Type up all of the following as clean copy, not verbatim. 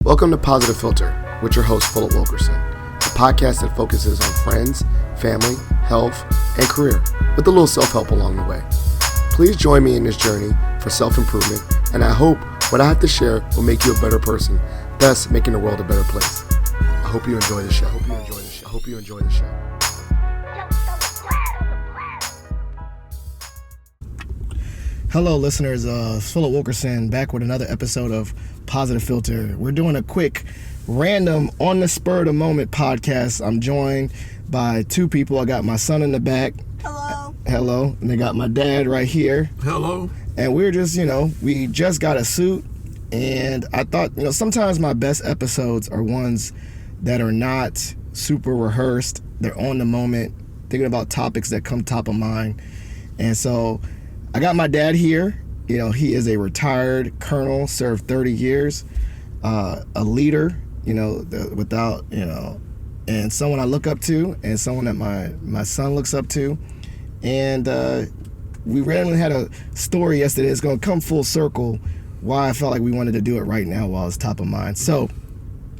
Welcome to Positive Philter with your host, Bennett Wilkerson, a podcast that focuses on friends, family, health, and career, with a little self-help along the way. Please join me in this journey for self-improvement, and I hope what I have to share will make you a better person, thus making the world a better place. I hope you enjoy the show. I hope you enjoy the show. Hello, listeners. Philter Wilkerson back with another episode of Positive Philter. We're doing a quick, random, on the spur of the moment podcast. I'm joined by two people. I got my son in the back. Hello. And I got my dad right here. Hello. And we're just, we just got a suit. And I thought, sometimes my best episodes are ones that are not super rehearsed. They're on the moment, thinking about topics that come top of mind. And so I got my dad here. He is a retired colonel, served 30 years, a leader, and someone I look up to, and someone that my son looks up to. And we randomly had a story yesterday. It's going to come full circle why I felt like we wanted to do it right now while it's top of mind. So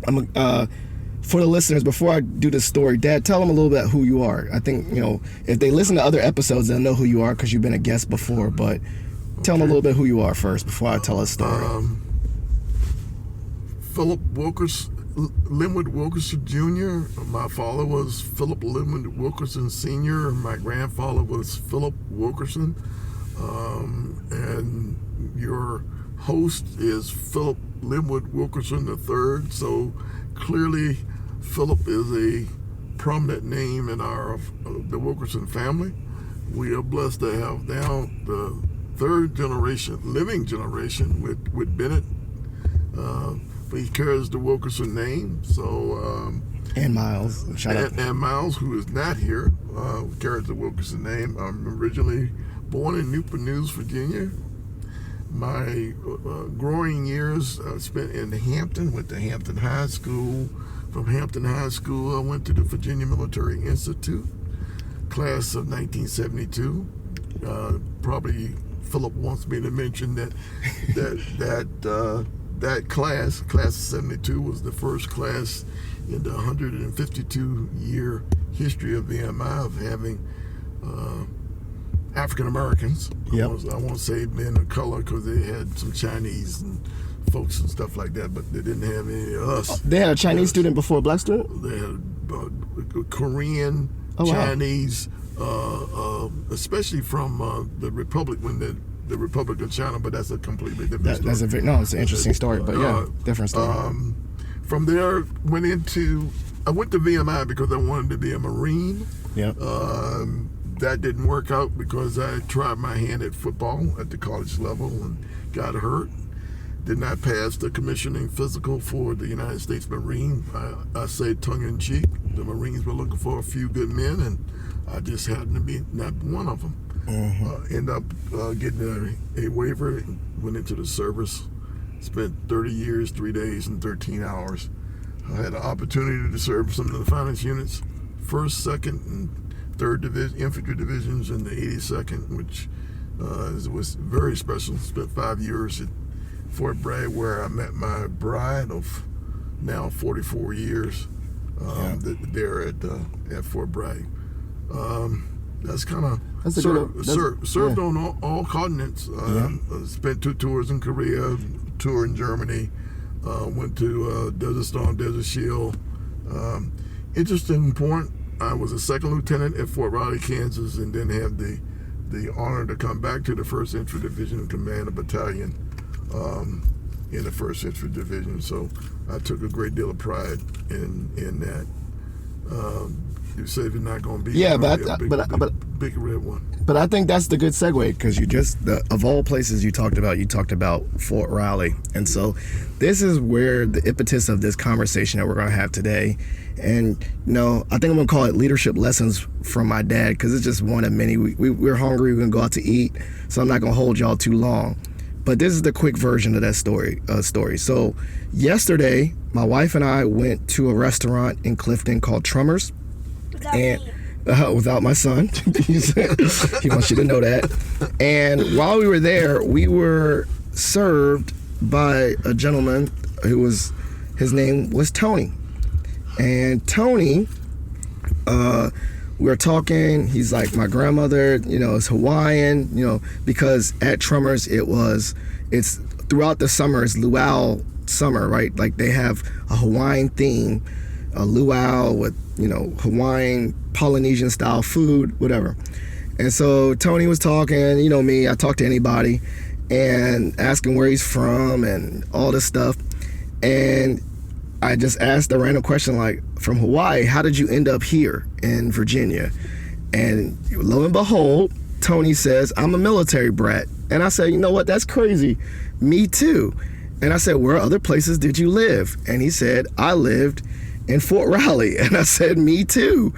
for the listeners, before I do this story, Dad, tell them a little bit who you are. I think, if they listen to other episodes, they'll know who you are because you've been a guest before, but tell them a little bit who you are first before I tell a story. Philip Linwood Wilkerson Jr. My father was Philip Linwood Wilkerson Sr. My grandfather was Philip Wilkerson. And your host is Philip Linwood Wilkerson III. So clearly, Philip is a prominent name in the Wilkerson family. We are blessed to have now the third generation, living generation with Bennett. But he carries the Wilkerson name. So and Miles, and Miles, who is not here, carries the Wilkerson name. I'm originally born in Newport News, Virginia. My growing years spent in Hampton, went to Hampton High School. From Hampton High School, I went to the Virginia Military Institute, class of 1972. Probably Philip wants me to mention that class of 72, was the first class in the 152-year history of VMI of having African Americans. Yep. I won't say men of color because they had some Chinese and folks and stuff like that, but they didn't have any of us. They had a Chinese student before a black student? They had Korean, Chinese, especially from the Republic, when the Republic of China, but that's a completely different story. It's an interesting story, but different story. From there, I went to VMI because I wanted to be a Marine. Yep. That didn't work out because I tried my hand at football at the college level and got hurt. Did not pass the commissioning physical for the United States Marine. I say tongue-in-cheek, the Marines were looking for a few good men, and I just happened to be not one of them. Mm-hmm. Ended up getting a waiver, went into the service, spent 30 years, 3 days, and 13 hours. I had an opportunity to serve some of the finest units, 1st, 2nd, and 3rd Division, Infantry Divisions in the 82nd, which was very special. Spent 5 years at Fort Bragg, where I met my bride of now 44 years there at Fort Bragg. That's kind of served on all continents. Spent 2 tours in Korea, tour in Germany, went to Desert Storm, Desert Shield. Interesting point, I was a 2nd lieutenant at Fort Riley, Kansas, and then had the honor to come back to the 1st Infantry Division and command a battalion in the 1st Infantry Division. So I took a great deal of pride in that. You say it's not going to be big red one. But I think that's the good segue, because of all places you talked about Fort Riley. And so this is where the impetus of this conversation that we're going to have today. And, I think I'm going to call it leadership lessons from my dad, because it's just one of many. We're hungry. We're going to go out to eat. So I'm not going to hold y'all too long. But this is the quick version of that story. So yesterday, my wife and I went to a restaurant in Clifton called Trummers. Without my son. He wants you to know that. And while we were there, we were served by a gentleman who was His name was Tony. And Tony, we were talking, he's like, my grandmother, is Hawaiian, because at Tremors it's throughout the summer, it's luau summer, right? Like they have a Hawaiian theme, a luau with, Hawaiian, Polynesian style food, whatever. And so Tony was talking, me, I talk to anybody, and asking where he's from and all this stuff. And I just asked a random question like, from Hawaii, how did you end up here in Virginia? And lo and behold, Tony says, I'm a military brat. And I said, you know what, that's crazy. Me too. And I said, where other places did you live? And he said, I lived in Fort Riley. And I said, me too.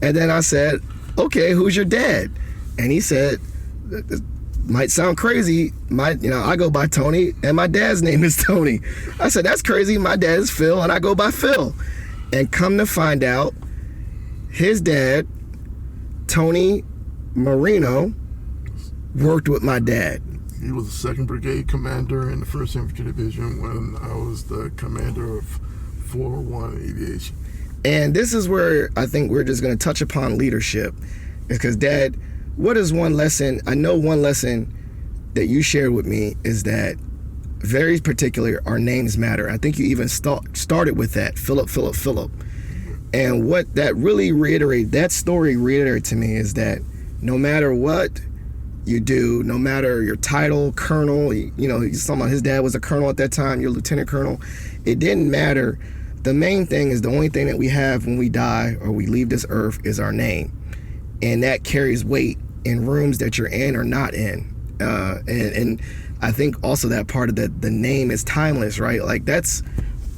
And then I said, okay, who's your dad? And he said, might sound crazy, I go by Tony and my dad's name is Tony. I said, that's crazy, my dad is Phil and I go by Phil. And come to find out, his dad, Tony Marino, worked with my dad. He was the 2nd Brigade commander in the 1st Infantry Division when I was the commander of 401 Aviation. And this is where I think we're just going to touch upon leadership. Because Dad, what is one lesson? I know one lesson that you shared with me is that very particular, our names matter. I think you even started with that, Philip. And what that really that story reiterated to me is that no matter what you do, no matter your title, colonel, he's talking about his dad was a colonel at that time, you're lieutenant colonel, it didn't matter. The main thing is the only thing that we have when we die or we leave this earth is our name. And that carries weight in rooms that you're in or not in. And I think also that part of the name is timeless, right? Like that's,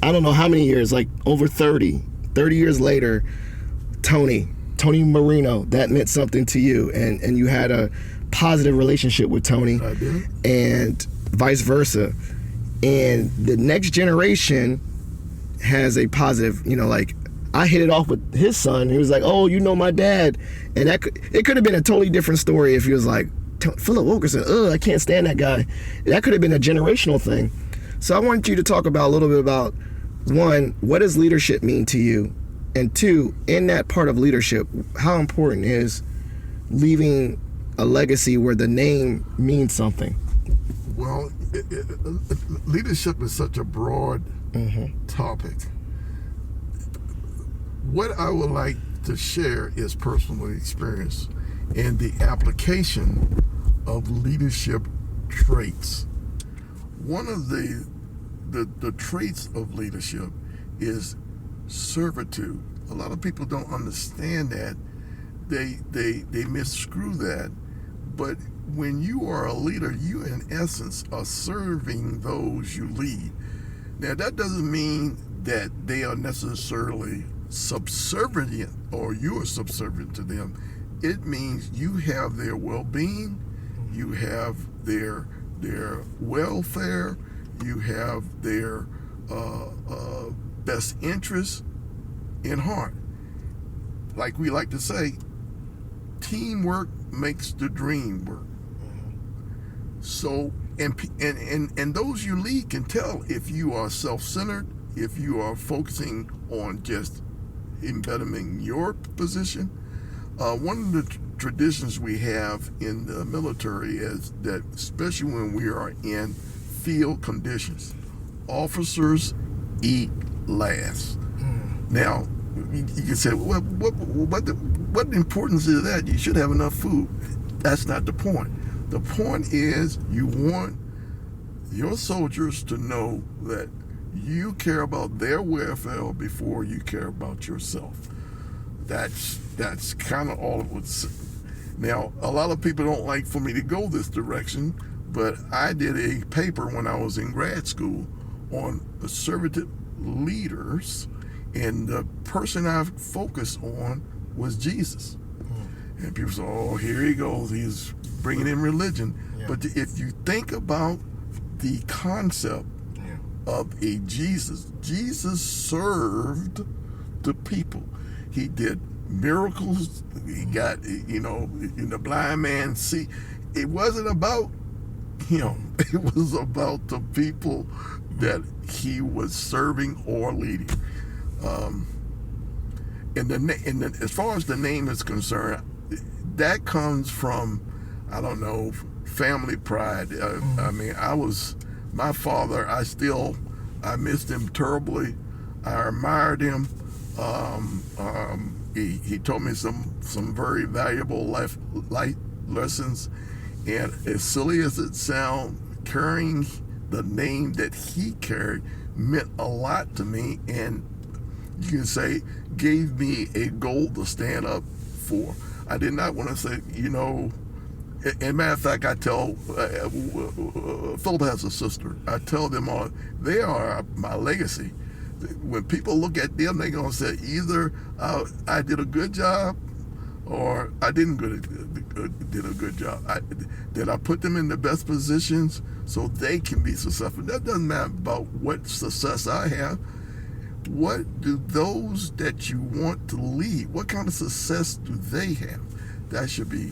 I don't know how many years, like over 30 years later, Tony Marino, that meant something to you. And you had a positive relationship with Tony. I did. And vice versa. And the next generation has a positive, like I hit it off with his son. He was like, oh, my dad. And it could have been a totally different story if he was like, Philip Wilkerson, I can't stand that guy. That could have been a generational thing. So I want you to talk about a little bit about, one, what does leadership mean to you? And two, in that part of leadership, how important is leaving a legacy where the name means something? Well, leadership is such a broad topic. What I would like to share is personal experience and the application of leadership traits. One of the traits of leadership is servitude. A lot of people don't understand that. They misscrew that. But when you are a leader, you in essence are serving those you lead. Now that doesn't mean that they are necessarily subservient or you are subservient to them. It means you have their well-being, you have their welfare, you have their best interests in heart. Like we like to say, teamwork makes the dream work. So, and those you lead can tell if you are self-centered, if you are focusing on just embedding your position. One of the traditions we have in the military is that, especially when we are in field conditions, officers eat last. Now, you can say, well, what importance is that? You should have enough food. That's not the point. The point is you want your soldiers to know that you care about their welfare before you care about yourself. That's kind of all it would say. Now, a lot of people don't like for me to go this direction, but I did a paper when I was in grad school on assertive leaders, and the person I focused on was Jesus. And people say, oh, here he goes, he's bringing in religion. Yeah. But if you think about the concept of a Jesus served the people. He did miracles. He got, the blind man see. It wasn't about him. It was about the people that he was serving or leading. And as far as the name is concerned, that comes from, I don't know, family pride. I mean, my father, I missed him terribly. I admired him. He taught me some very valuable life lessons. And as silly as it sounds, carrying the name that he carried meant a lot to me, and you can say gave me a goal to stand up for. I did not want to say, and matter of fact, I tell, Philter has a sister. I tell them all, they are my legacy. When people look at them, they're going to say either I did a good job or I did a good job. Did I put them in the best positions so they can be successful? That doesn't matter about what success I have. What do those that you want to lead, what kind of success do they have? That should be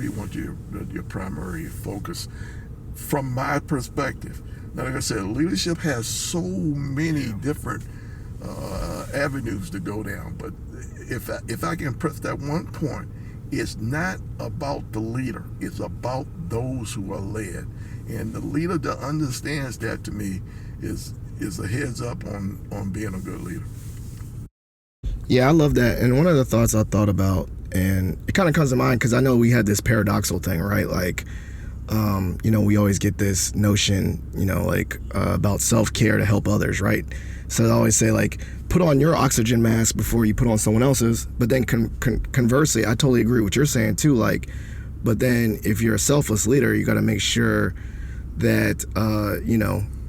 one of your primary focus from my perspective. Now, like I said, leadership has so many different avenues to go down, but if I can press that one point, it's not about the leader, it's about those who are led. And the leader that understands that, to me, is a heads up on being a good leader. Yeah, I love that. And one of the thoughts I thought about, and it kind of comes to mind because I know we had this paradoxical thing, right? Like, we always get this notion, about self-care to help others, right? So I always say, like, put on your oxygen mask before you put on someone else's. But then conversely, I totally agree with what you're saying too. Like, but then if you're a selfless leader, you got to make sure that,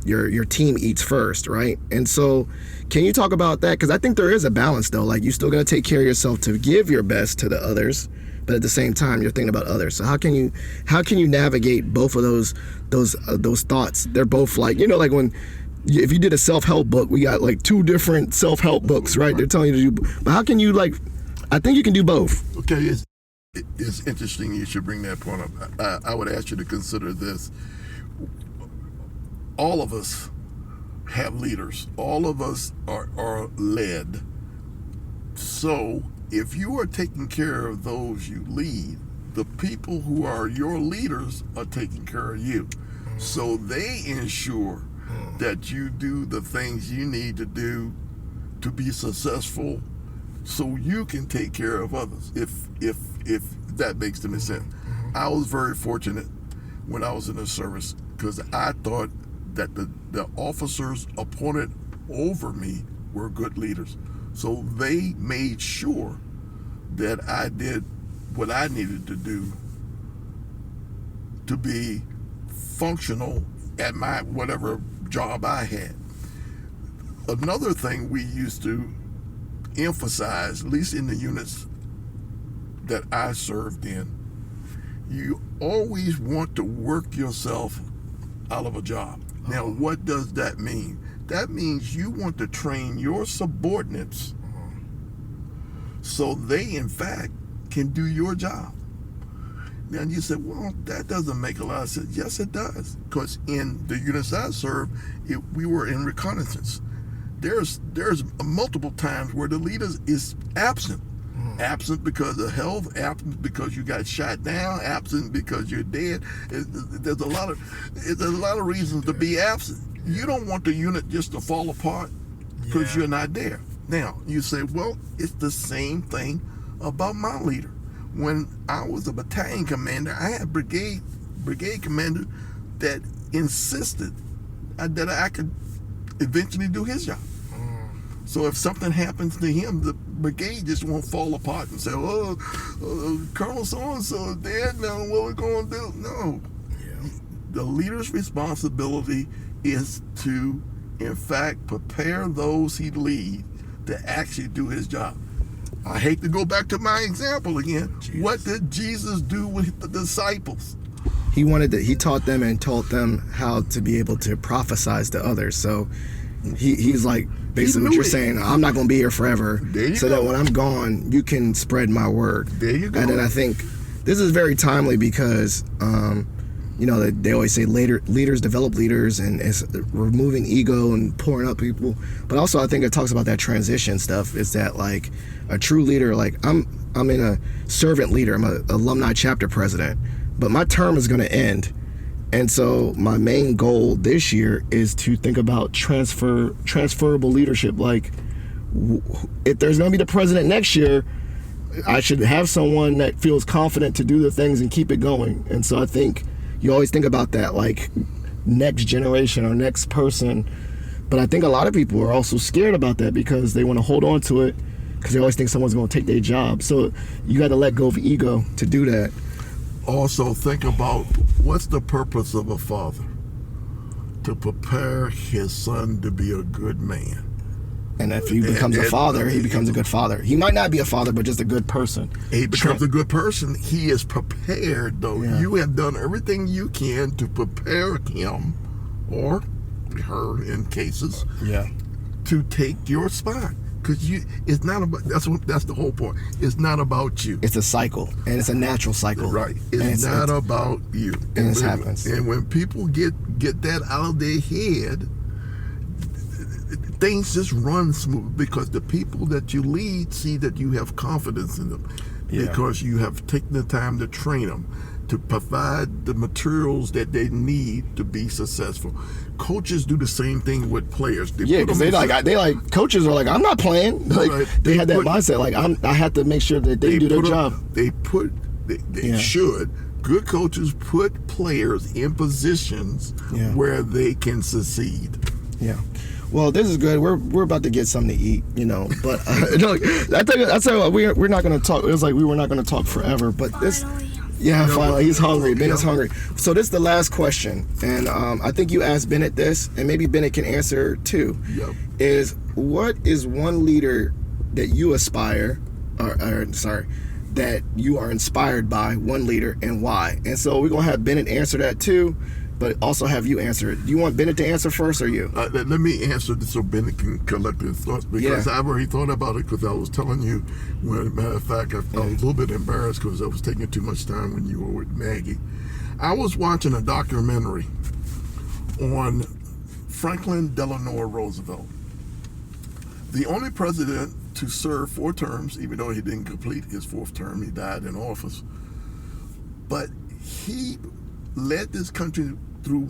your team eats first, right? And so can you talk about that? Because I think there is a balance, though. Like, you still got to take care of yourself to give your best to the others, but at the same time, you're thinking about others. So how can you navigate both of those thoughts? They're both like, like when if you did a self-help book, we got like two different self-help books, right? They're telling you to do, but how can you I think you can do both. Okay, it's interesting you should bring that point up. I would ask you to consider this. All of us have leaders. All of us are led. So if you are taking care of those you lead, the people who are your leaders are taking care of you. So they ensure that you do the things you need to do to be successful so you can take care of others, if that makes any sense. I was very fortunate when I was in the service because I thought that the officers appointed over me were good leaders. So they made sure that I did what I needed to do to be functional at my whatever job I had. Another thing we used to emphasize, at least in the units that I served in, you always want to work yourself out of a job. Now, what does that mean? That means you want to train your subordinates so they, in fact, can do your job. Now, you said, well, that doesn't make a lot of sense. Yes, it does. Because in the units I served, we were in reconnaissance. There's multiple times where the leader is absent. Absent because of health, absent because you got shot down, absent because you're dead. There's a lot of reasons to be absent. You don't want the unit just to fall apart because you're not there. Now, you say, well, it's the same thing about my leader. When I was a battalion commander, I had brigade commander that insisted that I could eventually do his job. So if something happens to him, the brigade just won't fall apart and say, oh, Colonel so-and-so is dead now, what are we going to do? No. Yeah. The leader's responsibility is to, in fact, prepare those he leads to actually do his job. I hate to go back to my example again. Jesus. What did Jesus do with the disciples? He taught them and taught them how to be able to prophesize to others. So he's like, basically what you're saying, I'm not going to be here forever, so that when I'm gone, you can spread my word. There you go. And then I think this is very timely because they always say leaders develop leaders, and it's removing ego and pouring up people. But also, I think it talks about that transition stuff. Is that like a true leader? Like I'm in a servant leader. I'm an alumni chapter president, but my term is going to end. And so my main goal this year is to think about transferable leadership. Like, if there's going to be the president next year, I should have someone that feels confident to do the things and keep it going. And so I think you always think about that, like next generation or next person. But I think a lot of people are also scared about that because they want to hold on to it because they always think someone's going to take their job. So you got to let go of ego to do that. Also think about, what's the purpose of a father? To prepare his son to be a good man. And if he becomes a father, he becomes a good father. He might not be a father, but just a good person. He becomes a good person. He is prepared, though. Yeah. You have done everything you can to prepare him, or her in cases, to take your spot. Because it's not about, that's the whole point. It's not about you. It's a cycle, and it's a natural cycle. Right. It's not about you. And this happens. And when people get that out of their head, things just run smooth because the people that you lead see that you have confidence in them because you have taken the time to train them, to provide the materials that they need to be successful. Coaches do the same thing with players. Because coaches are like, I'm not playing. Like they had that mindset. Like I have to make sure that they do their job. They should. Good coaches put players in positions where they can succeed. Yeah. Well, this is good. We're about to get something to eat, But that's we're not going to talk. It was like we were not going to talk forever. But this. Yeah, finally, he's hungry. Bennett's hungry. So this is the last question, and I think you asked Bennett this, and maybe Bennett can answer too. Yep. Is what is one leader that you aspire, that you are inspired by, one leader, and why? And so we're gonna have Bennett answer that too, but also have you answer it. Do you want Bennett to answer first, or you? Let me answer this so Bennett can collect his thoughts, because I've already thought about it, because I was telling you, matter of fact, I was a little bit embarrassed because I was taking too much time when you were with Maggie. I was watching a documentary on Franklin Delano Roosevelt, the only president to serve 4 terms, even though he didn't complete his 4th term. He died in office. But he led this country through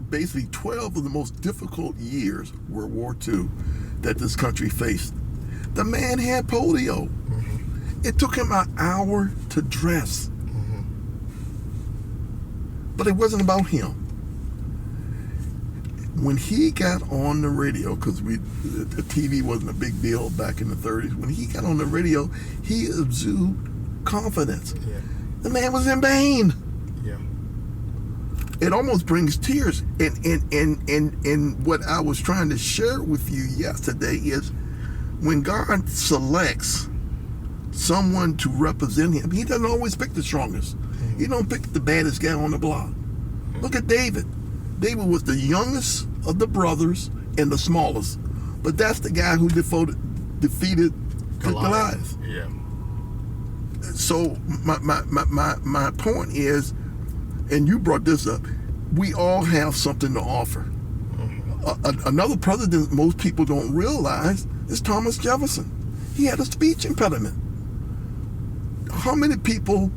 basically 12 of the most difficult years, World War II, that this country faced. The man had polio. Mm-hmm. It took him an hour to dress. Mm-hmm. But it wasn't about him. When he got on the radio, because the TV wasn't a big deal back in the 30s, when he got on the radio, he exuded confidence. Yeah. The man was in pain. It almost brings tears. And what I was trying to share with you yesterday is, when God selects someone to represent him, he doesn't always pick the strongest. He don't pick the baddest guy on the block. Look at David. David was the youngest of the brothers and the smallest. But that's the guy who defeated Goliath. Yeah. So my point is, and you brought this up, we all have something to offer. Mm-hmm. Another president most people don't realize is Thomas Jefferson. He had a speech impediment. How many people,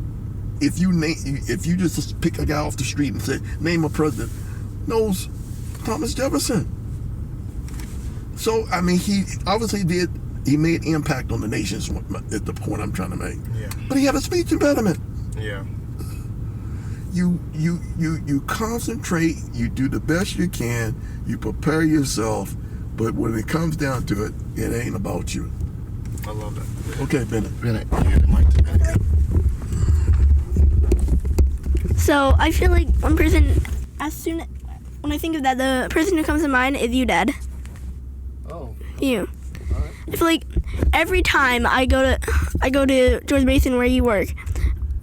if you just pick a guy off the street and say, name a president, knows Thomas Jefferson? So, I mean, he obviously he made impact on the nation, at the point I'm trying to make. Yeah. But he had a speech impediment. Yeah. You concentrate, you do the best you can, you prepare yourself, but when it comes down to it, it ain't about you. I love that. Okay, Bennett. Bennett, you get the mic to Bennett. So I feel like one person, when I think of that, the person who comes to mind is you, Dad. Oh. You. All right. I feel like every time I go to George Mason where you work,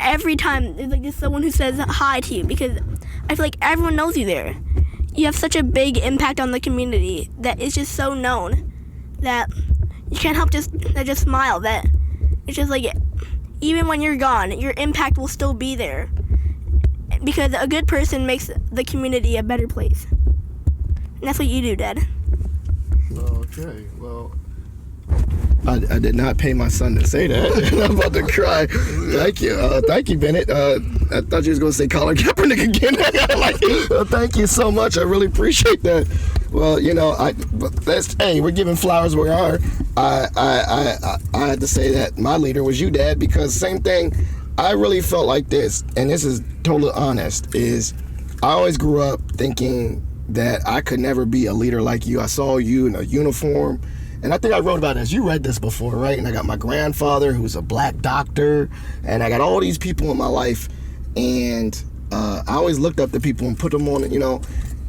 every time there's like just someone who says hi to you, because I feel like everyone knows you there. You have such a big impact on the community that it's just so known that you can't help just smile. That it's just like, even when you're gone, your impact will still be there. because a good person makes the community a better place. And that's what you do, Dad. Okay, well, I did not pay my son to say that. I'm about to cry. Thank you, Bennett. I thought you was going to say Colin Kaepernick again. Thank you so much. I really appreciate that. Well, we're giving flowers where we are. I had to say that my leader was you, Dad, because same thing. I really felt like this, and this is totally honest, is I always grew up thinking that I could never be a leader like you. I saw you in a uniform, and I think I wrote about this. You read this before, right? And I got my grandfather, who's a black doctor, and I got all these people in my life, and I always looked up to people and put them on,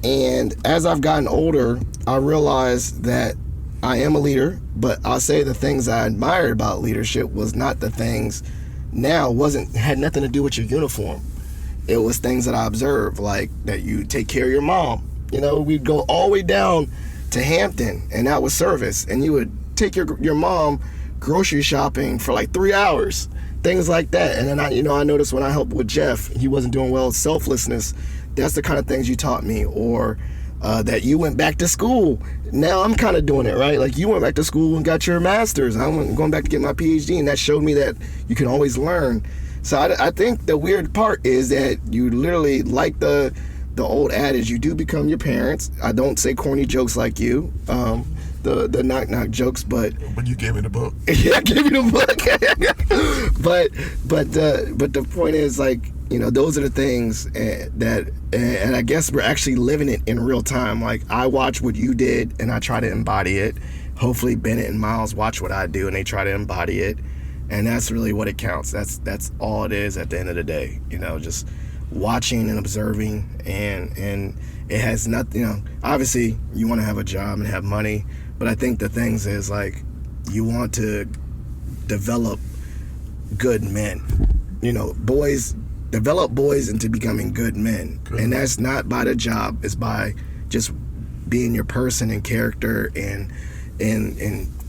and as I've gotten older, I realized that I am a leader, but I'll say the things I admired about leadership was not the things had nothing to do with your uniform. It was things that I observed, like that you take care of your mom. We'd go all the way down to Hampton, and that was service. And you would take your mom grocery shopping for like 3 hours, things like that. And then I noticed when I helped with Jeff, he wasn't doing well, selflessness. That's the kind of things you taught me. Or that you went back to school. Now I'm kind of doing it, right? Like you went back to school and got your master's. I'm going back to get my PhD, and that showed me that you can always learn. So I think the weird part is that you literally, like the old adage, you do become your parents. I don't say corny jokes like you, the knock jokes, but you gave me the book. Yeah, I gave you the book. but the point is, like, those are the things and I guess we're actually living it in real time. Like I watch what you did and I try to embody it. Hopefully Bennett and Miles watch what I do and they try to embody it. And that's really what it counts. That's all it is at the end of the day. Just watching and observing, and it has nothing. Obviously you want to have a job and have money, but I think the things is like you want to develop good men. Develop boys into becoming good men. Good. And that's not by the job. It's by just being your person and character and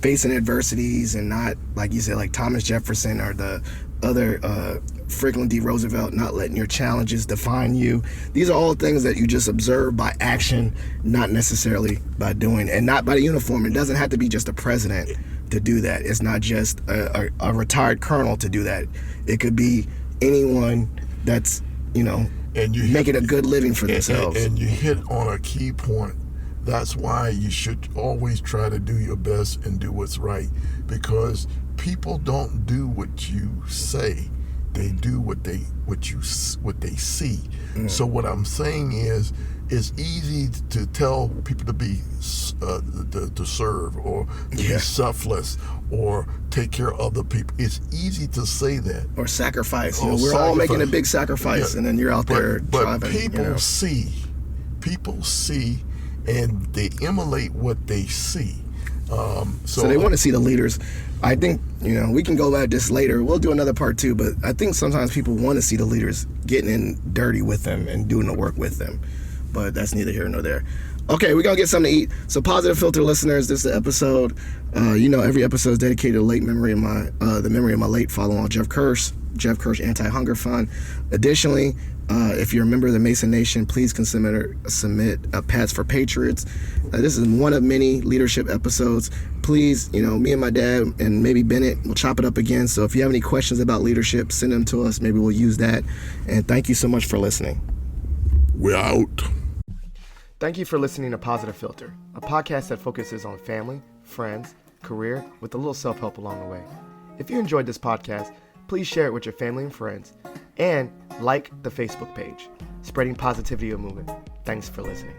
facing adversities, and not, like you said, like Thomas Jefferson or the other Franklin D. Roosevelt, not letting your challenges define you. These are all things that you just observe by action, not necessarily by doing, and not by the uniform. It doesn't have to be just a president to do that. It's not just a retired colonel to do that. It could be anyone that's making a good living for themselves. And you hit on a key point. That's why you should always try to do your best and do what's right, because people don't do what you say; they do what they see. Mm. So what I'm saying is, it's easy to tell people to be to serve or to be selfless or take care of other people. It's easy to say that. Or sacrifice. We're all making a big sacrifice, and then you're out there driving. But people see, and they emulate what they see. So they want to see the leaders. I think, we can go at this later. We'll do another part 2, but I think sometimes people want to see the leaders getting in dirty with them and doing the work with them. But that's neither here nor there. Okay, we're going to get something to eat. So Positive Philter listeners, this is the episode. Every episode is dedicated to the memory of my late father-in-law, Jeff Kirsch Anti-Hunger Fund. Additionally, if you're a member of the Mason Nation, please consider submit Paths for Patriots. This is one of many leadership episodes. Please, me and my dad and maybe Bennett will chop it up again. So if you have any questions about leadership, send them to us. Maybe we'll use that. And thank you so much for listening. We're out. Thank you for listening to Positive Philter, a podcast that focuses on family, friends, career, with a little self-help along the way. If you enjoyed this podcast, please share it with your family and friends, and like the Facebook page, Spreading Positivity of Movement. Thanks for listening.